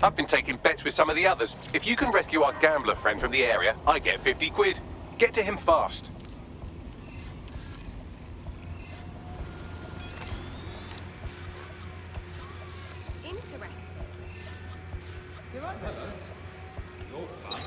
I've been taking bets with some of the others. If you can rescue our gambler friend from the area, I get 50 quid. Get to him fast. Interesting. You're right, Bella. You're fun.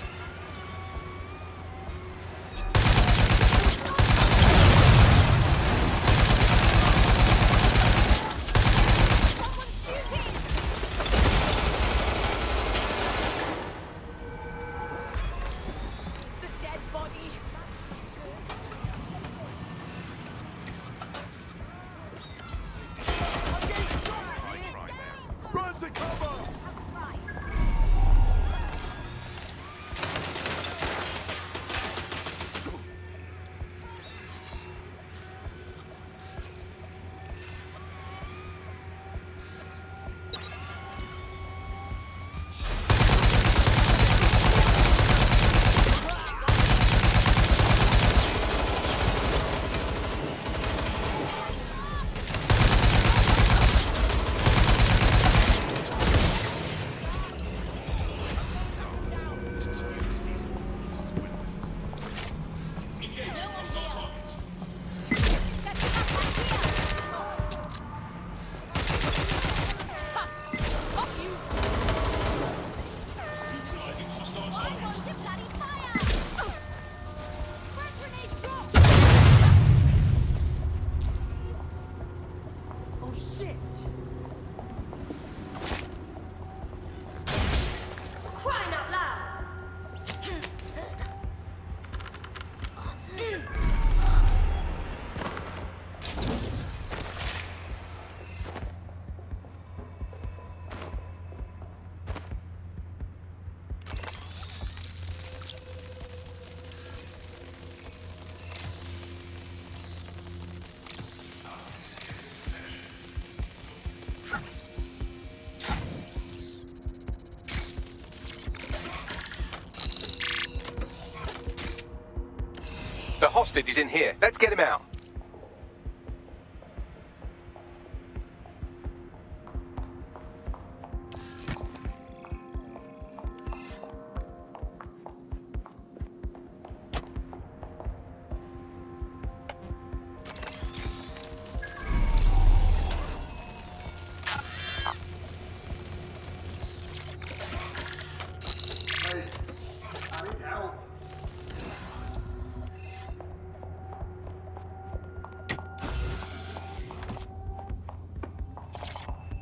The hostage is in here. Let's get him out.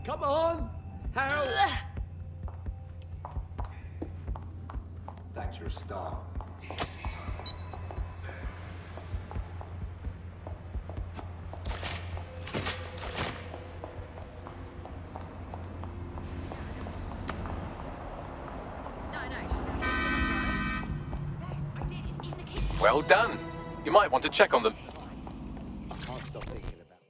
Come on! Help! Thanks, you're a star. If you see something, say something. Well done. You might want to check on them. I can't stop thinking about it.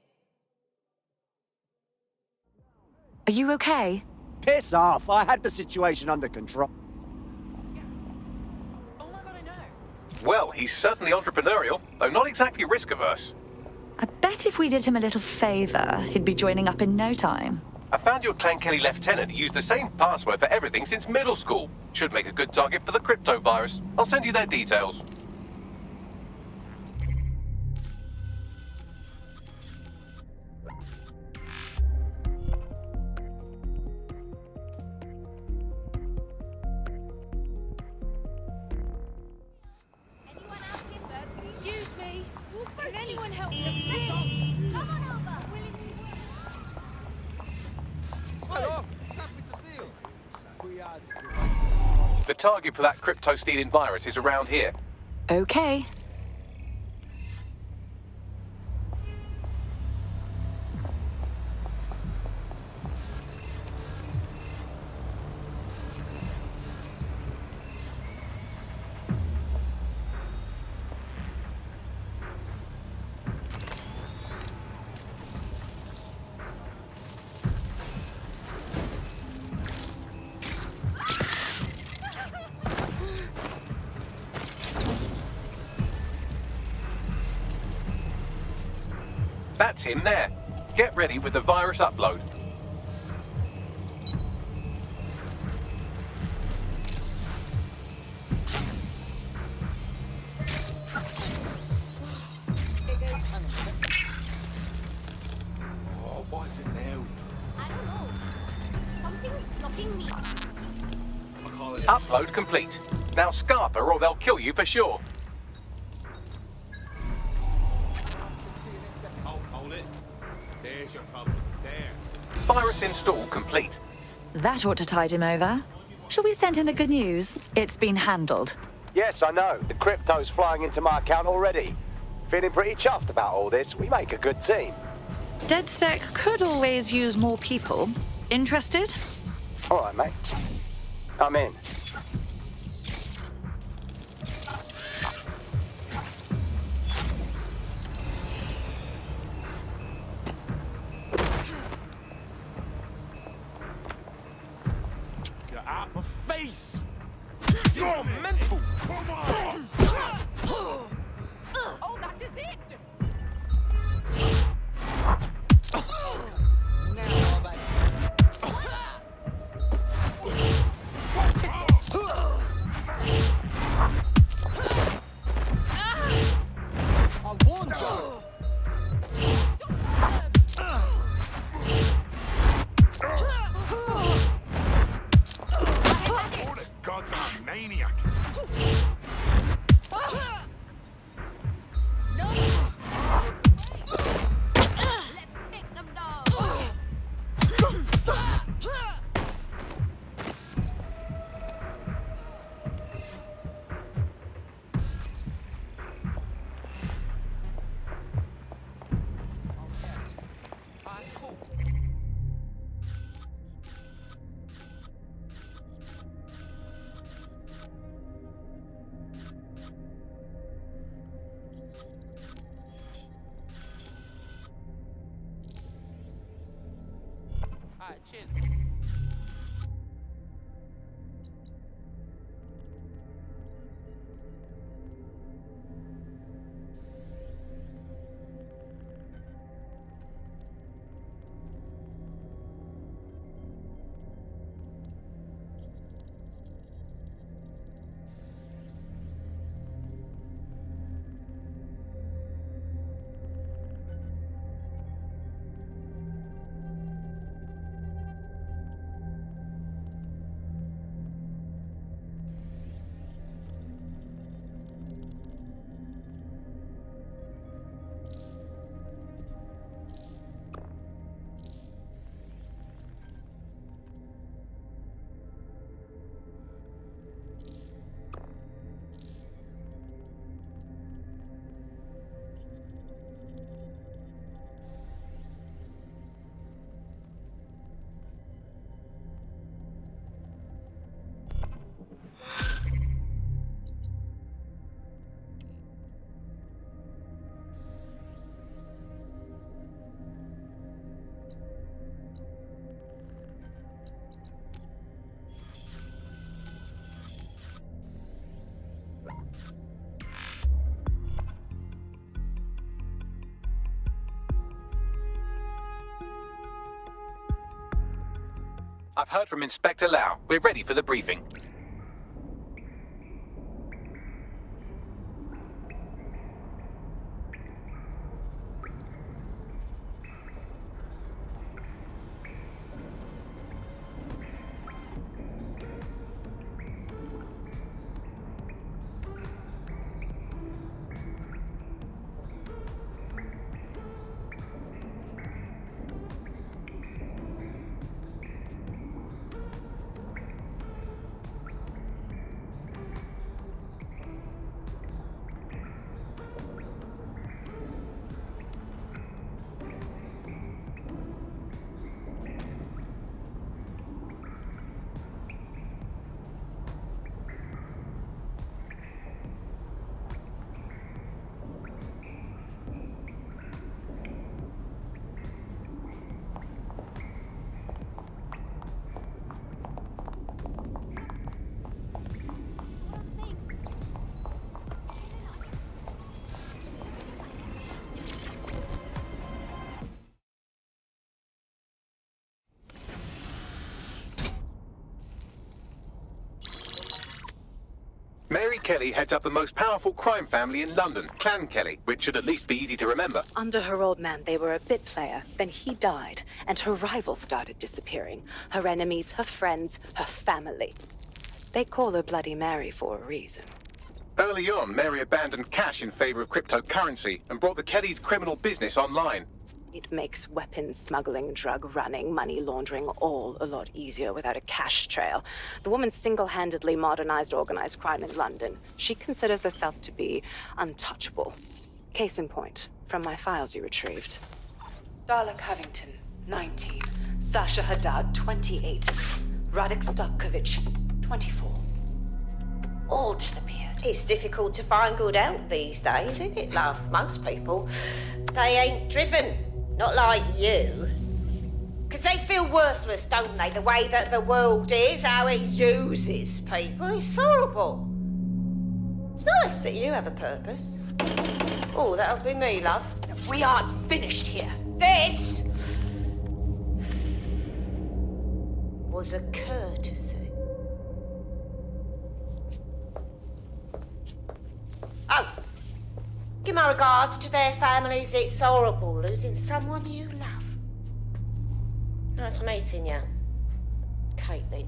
Are you okay? Piss off! I had the situation under control. Well, he's certainly entrepreneurial, though not exactly risk-averse. I bet if we did him a little favor, he'd be joining up in no time. I found your Clan Kelly lieutenant who used the same password for everything since middle school. Should make a good target for the crypto virus. I'll send you their details. Excuse me. Can anyone help me? Please. Come on over. Hello! Happy to see you. 3 hours is The target for that crypto-stealing virus is around here. Okay. That's him there. Get ready with the virus upload. Upload complete. Now scarper or they'll kill you for sure. Hold it. There's your problem. There. Virus install complete. That ought to tide him over. Shall we send him the good news? It's been handled. Yes, I know. The crypto's flying into my account already. Feeling pretty chuffed about all this. We make a good team. DedSec could always use more people. Interested? All right, mate. I'm in. You're out my face. You're mental. Come on. Oh, that is it! I warned you. What a goddamn maniac. No! Let's take them down! Alright, chill. I've heard from Inspector Lau. We're ready for the briefing. Mary Kelly heads up the most powerful crime family in London, Clan Kelly, which should at least be easy to remember. Under her old man, they were a bit player. Then he died, and her rivals started disappearing. Her enemies, her friends, her family. They call her Bloody Mary for a reason. Early on, Mary abandoned cash in favor of cryptocurrency and brought the Kellys' criminal business online. It makes weapons smuggling, drug running, money laundering all a lot easier without a cash trail. The woman single-handedly modernized organized crime in London. She considers herself to be untouchable. Case in point, from my files you retrieved. Darla Covington, 19. Sasha Haddad, 28. Radek Stokovich, 24. All disappeared. It's difficult to find good help these days, isn't it, love? Most people, they ain't driven. Not like you. Because they feel worthless, don't they? The way that the world is, how it uses people. It's horrible. It's nice that you have a purpose. Oh, that'll be me, love. We aren't finished here. This was a courtesy. Oh, give my regards to their families. It's horrible losing someone you love. Nice meeting you, Caitlin.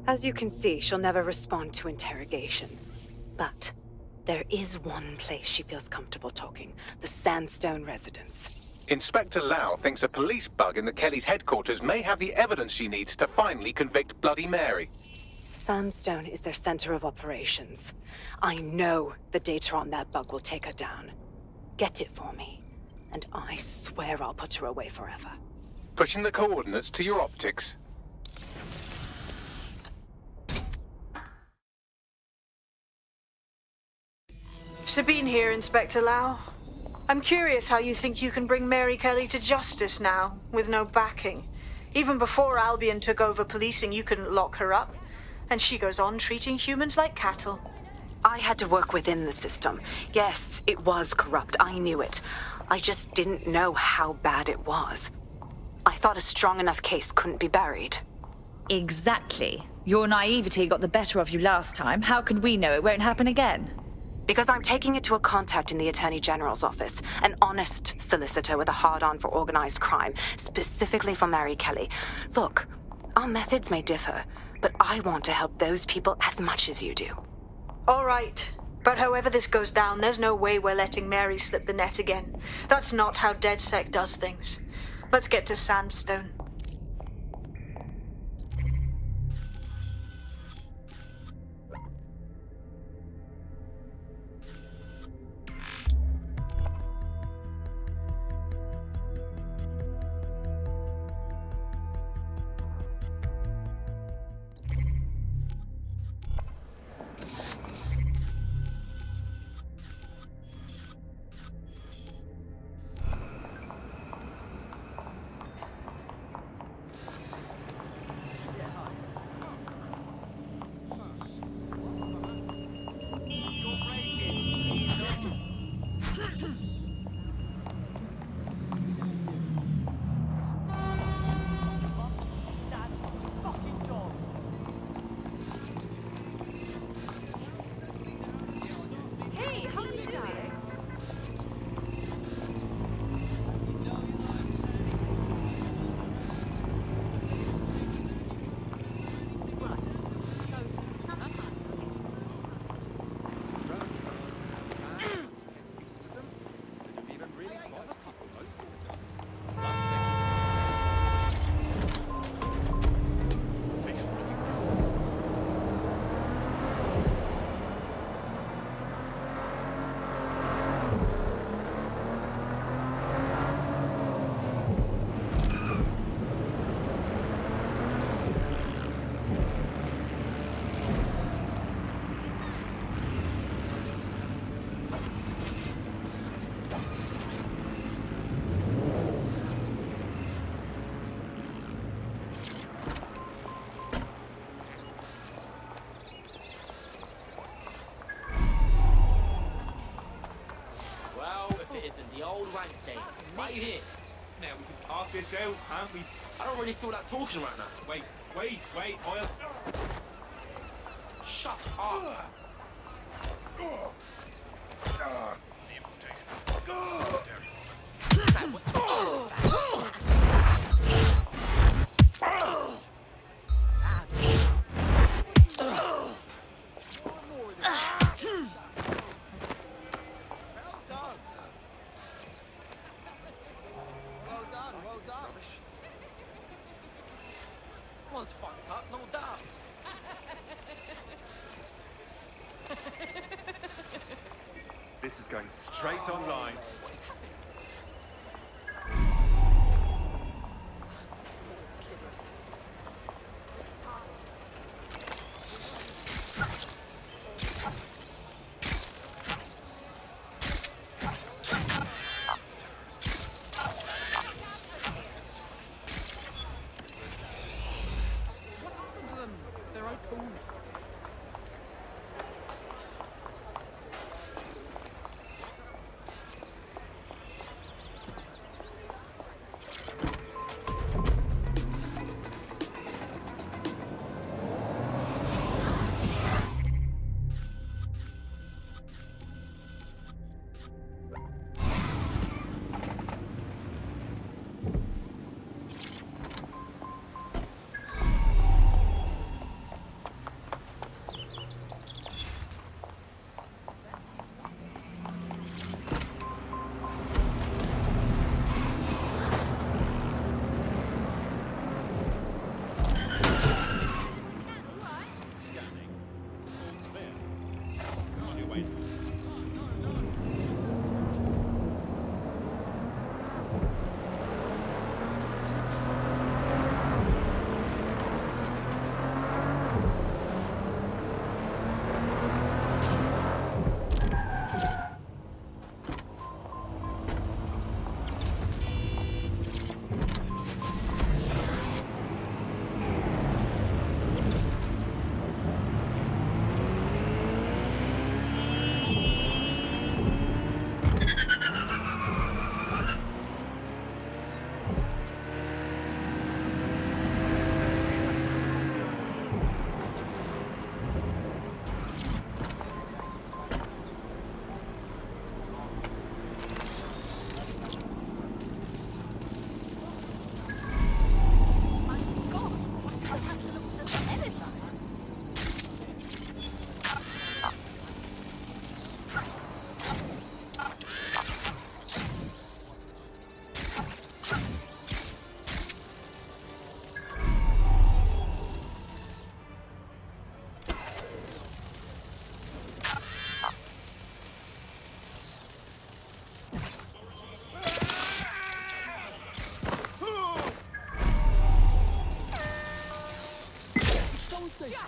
As you can see, she'll never respond to interrogation. But there is one place she feels comfortable talking, the Sandstone residence. Inspector Lau thinks a police bug in the Kellys' headquarters may have the evidence she needs to finally convict Bloody Mary. Sandstone is their center of operations. I know the data on that bug will take her down. Get it for me, and I swear I'll put her away forever. Pushing the coordinates to your optics. Sabine here, Inspector Lau. I'm curious how you think you can bring Mary Kelly to justice now, with no backing. Even before Albion took over policing, you couldn't lock her up. And she goes on treating humans like cattle. I had to work within the system. Yes, it was corrupt. I knew it. I just didn't know how bad it was. I thought a strong enough case couldn't be buried. Exactly. Your naivety got the better of you last time. How can we know it won't happen again? Because I'm taking it to a contact in the Attorney General's office, an honest solicitor with a hard-on for organized crime, specifically for Mary Kelly. Look, our methods may differ, but I want to help those people as much as you do. All right. But however this goes down, there's no way we're letting Mary slip the net again. That's not how DedSec does things. Let's get to Sandstone. Right here. Now we can talk this out, can't we? I don't really feel like talking right now. Wait, I'll... Shut up. The invitation. Sounds fucked up, no doubt. This is going straight online. They're open.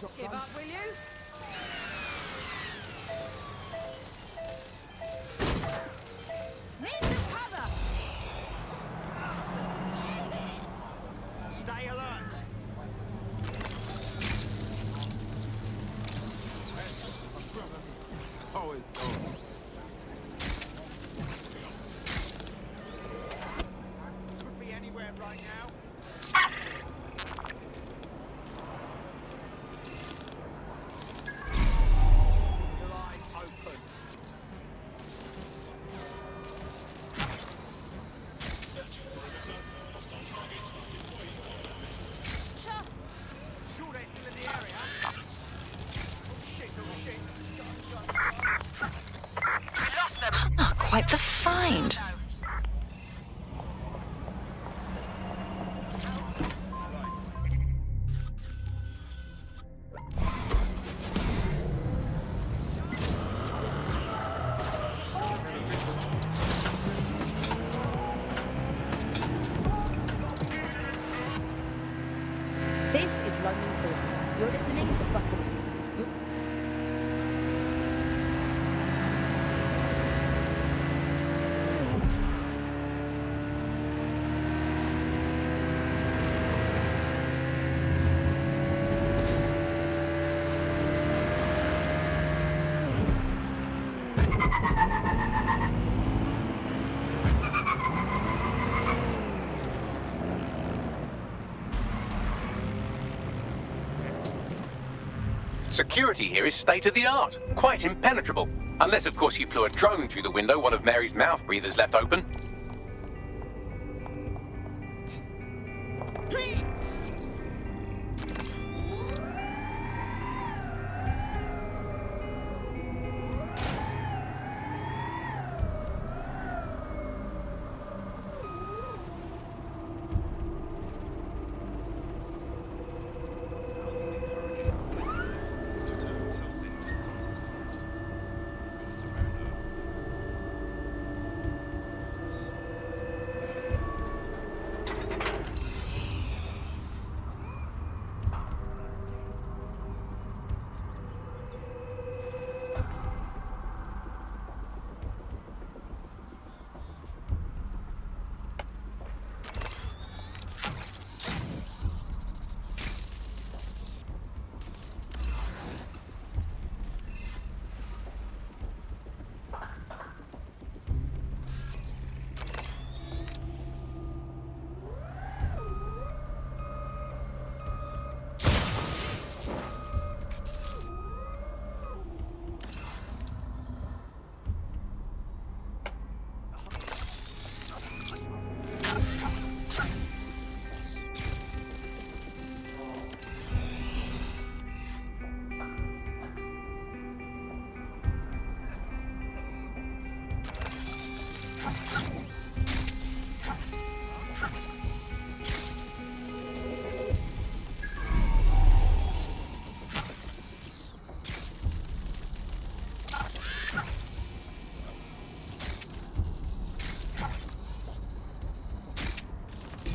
Just give up, will you? Need some cover! Stay alert. Could be anywhere right now. Your eyes open. Sure they're still in the area. Oh shit. Oh, quite the find. This is London Calling. You're listening to Buckingham. Security here is state of the art, quite impenetrable. Unless, of course, you flew a drone through the window one of Mary's mouth breathers left open.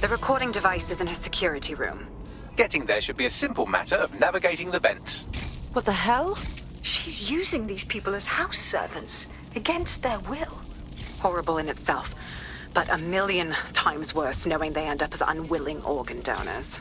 The recording device is in her security room. Getting there should be a simple matter of navigating the vents. What the hell? She's using these people as house servants, against their will. Horrible in itself, but a million times worse knowing they end up as unwilling organ donors.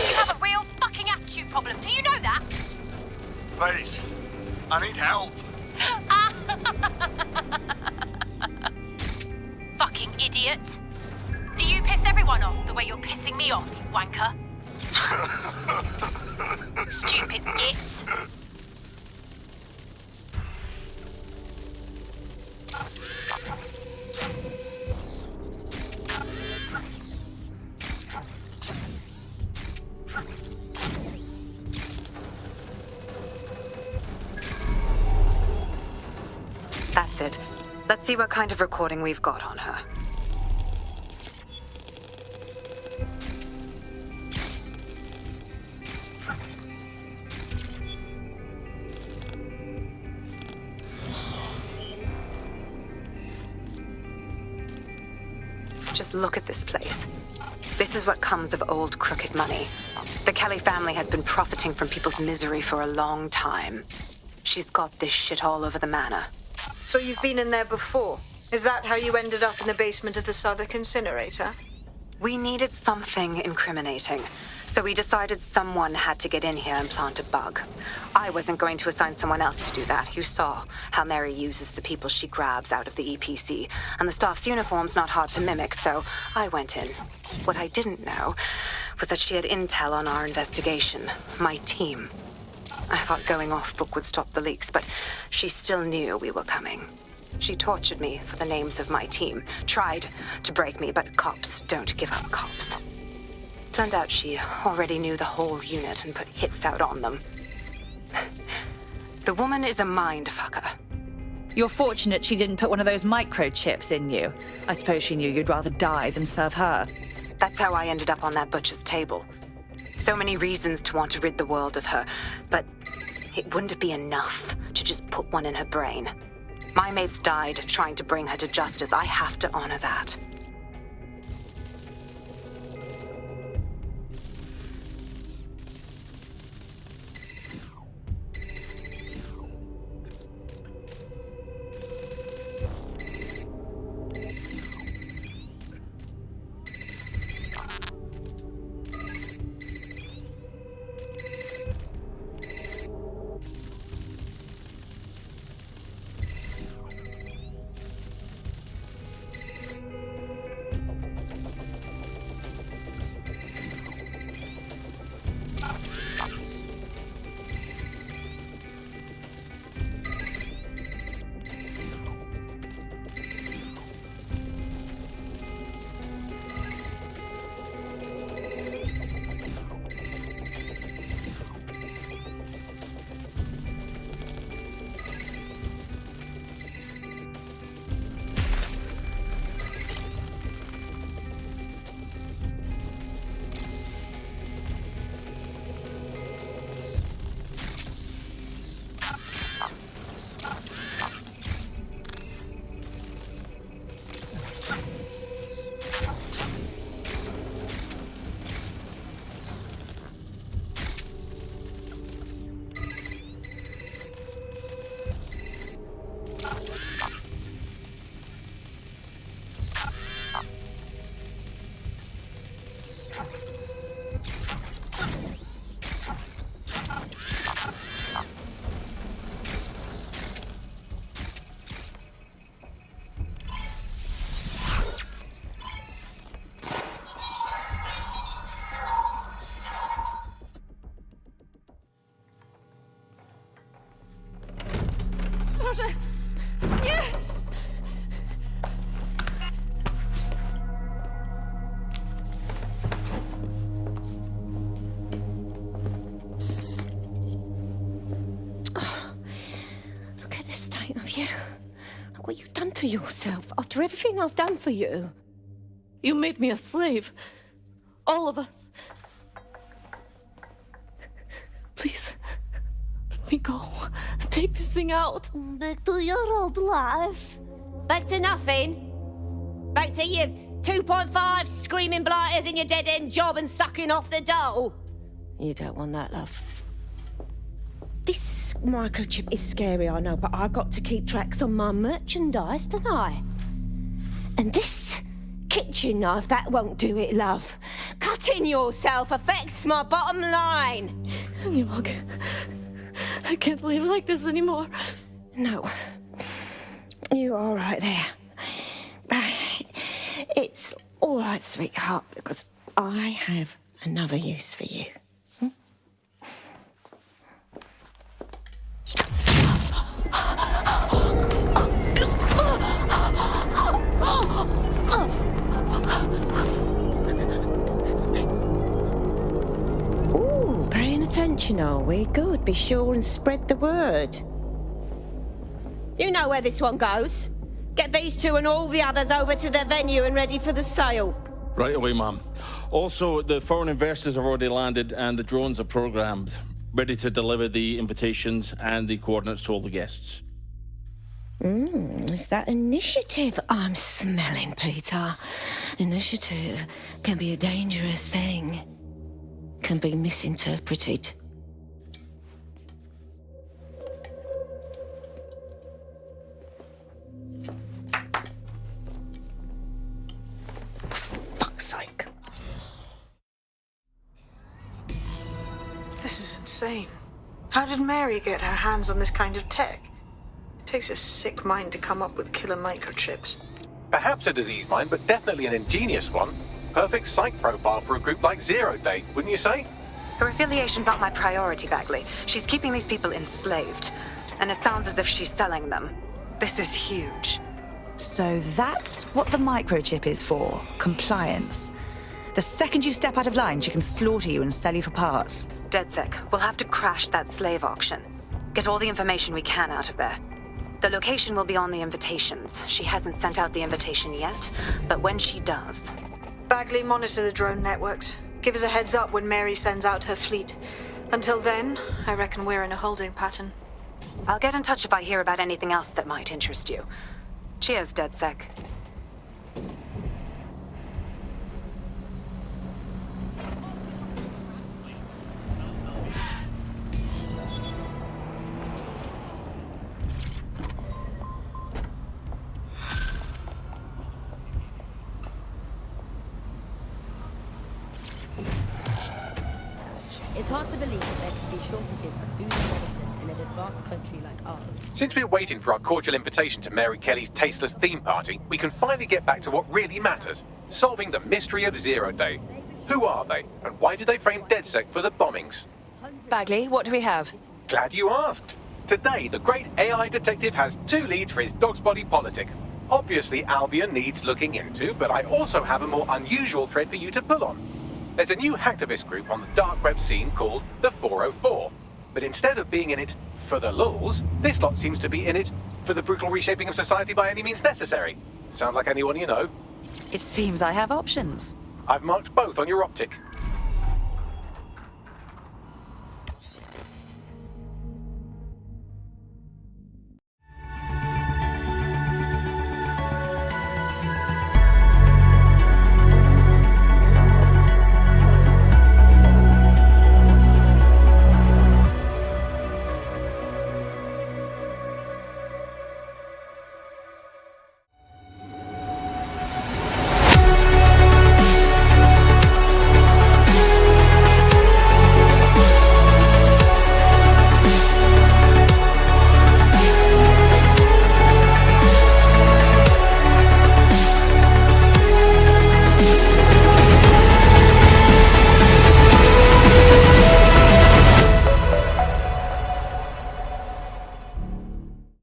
You have a real fucking attitude problem. Do you know that? Please, I need help. Fucking idiot. Do you piss everyone off the way you're pissing me off, you wanker? Stupid git. That's it. Let's see what kind of recording we've got on her. Just look at this place. This is what comes of old crooked money. The Kelly family has been profiting from people's misery for a long time. She's got this shit all over the manor. So you've been in there before? Is that how you ended up in the basement of the Southwark incinerator? We needed something incriminating, so we decided someone had to get in here and plant a bug. I wasn't going to assign someone else to do that. You saw how Mary uses the people she grabs out of the EPC, and the staff's uniform's not hard to mimic, so I went in. What I didn't know was that she had intel on our investigation, my team. I thought going off book would stop the leaks, but she still knew we were coming. She tortured me for the names of my team, tried to break me, but cops don't give up cops. Turned out she already knew the whole unit and put hits out on them. The woman is a mind fucker. You're fortunate she didn't put one of those microchips in you. I suppose she knew you'd rather die than serve her. That's how I ended up on that butcher's table. So many reasons to want to rid the world of her, but it wouldn't be enough to just put one in her brain. My mates died trying to bring her to justice. I have to honor that. you? What you done to yourself after everything I've done for you? You made me a slave. All of us. Please, let me go. Take this thing out. Back to your old life. Back to nothing. Back to you 2.5 screaming blighters in your dead-end job and sucking off the dole. You don't want that, love. This microchip is scary, I know, but I got to keep tracks on my merchandise, don't I? And this kitchen knife, that won't do it, love. Cutting yourself affects my bottom line. I can't live like this anymore. No. You're all right there. It's all right, sweetheart, because I have another use for you. Ooh, paying attention, are we? Good. Be sure and spread the word. You know where this one goes. Get these two and all the others over to their venue and ready for the sale. Right away, Mum. Also, the foreign investors have already landed and the drones are programmed, ready to deliver the invitations and the coordinates to all the guests. Is that initiative I'm smelling, Peter? Initiative can be a dangerous thing. Can be misinterpreted. Fuck's sake. This is insane. How did Mary get her hands on this kind of tech? It takes a sick mind to come up with killer microchips. Perhaps a disease mind, but definitely an ingenious one. Perfect psych profile for a group like Zero Day, wouldn't you say? Her affiliation's not my priority, Bagley. She's keeping these people enslaved. And it sounds as if she's selling them. This is huge. So that's what the microchip is for. Compliance. The second you step out of line, she can slaughter you and sell you for parts. DedSec, we'll have to crash that slave auction. Get all the information we can out of there. The location will be on the invitations. She hasn't sent out the invitation yet, but when she does... Bagley, monitor the drone networks. Give us a heads up when Mary sends out her fleet. Until then, I reckon we're in a holding pattern. I'll get in touch if I hear about anything else that might interest you. Cheers, DedSec. It's hard to believe that there could be shortages of food and medicine in an advanced country like ours. Since we're waiting for our cordial invitation to Mary Kelly's tasteless theme party, we can finally get back to what really matters, solving the mystery of Zero Day. Who are they, and why did they frame DedSec for the bombings? Bagley, what do we have? Glad you asked. Today, the great AI detective has 2 leads for his dog's body politic. Obviously, Albion needs looking into, but I also have a more unusual thread for you to pull on. There's a new hacktivist group on the dark web scene called the 404. But instead of being in it for the lulz, this lot seems to be in it for the brutal reshaping of society by any means necessary. Sound like anyone you know? It seems I have options. I've marked both on your optic.